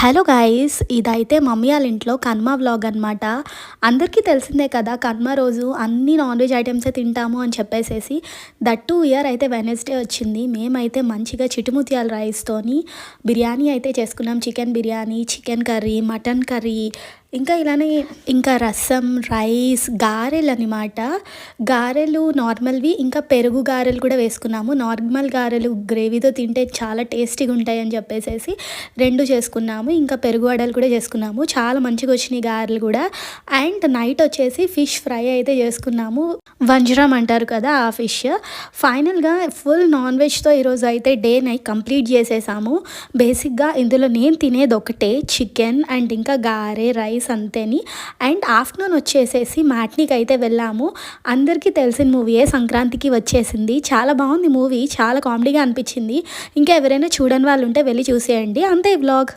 Hello guys, ఇదైతే mummy వాళ్ళ ఇంట్లో కనుమ వ్లాగ్ అనమాట. అందరికీ తెలిసిందే కదా, కనుమ రోజు అన్ని నాన్ వెజ్ ఐటమ్సే తింటాము అని చెప్పేసేసి. దట్ ఇయర్ అయితే వెనస్డే వచ్చింది. మేమైతే మంచిగా చిటుముత్యాల రైస్తోని బిర్యానీ అయితే చేసుకున్నాం. Chicken biryani, chicken curry, mutton curry, ఇంకా రసం, రైస్, గారెలు అనమాట. గారెలు నార్మల్వి, ఇంకా పెరుగు గారెలు కూడా వేసుకున్నాము. నార్మల్ గారెలు గ్రేవీతో తింటే చాలా టేస్టీగా ఉంటాయి అని చెప్పేసి రెండు చేసుకున్నాము. ఇంకా పెరుగు వడలు కూడా చేసుకున్నాము. చాలా మంచిగా వచ్చినాయి గారెలు కూడా. అండ్ నైట్ వచ్చేసి ఫిష్ ఫ్రై అయితే చేసుకున్నాము. వంజరం అంటారు కదా, ఆ ఫిష్. ఫైనల్గా ఫుల్ నాన్ వెజ్తో ఈరోజు అయితే డే నైట్ కంప్లీట్ చేసేసాము. బేసిక్గా ఇందులో నేను తినేది ఒకటే, చికెన్ అండ్ ఇంకా గారె, రైస్ అంతేని. అండ్ ఆఫ్టర్నూన్ వచ్చేసేసి మ్యాట్నీకి అయితే వెళ్ళాము. అందరికీ తెలిసిన మూవీయే, సంక్రాంతికి వచ్చేసింది. చాలా బాగుంది మూవీ, చాలా కామెడీగా అనిపించింది. ఇంకా ఎవరైనా చూడని వాళ్ళు ఉంటే వెళ్ళి చూసేయండి. అంతే వ్లాగ్.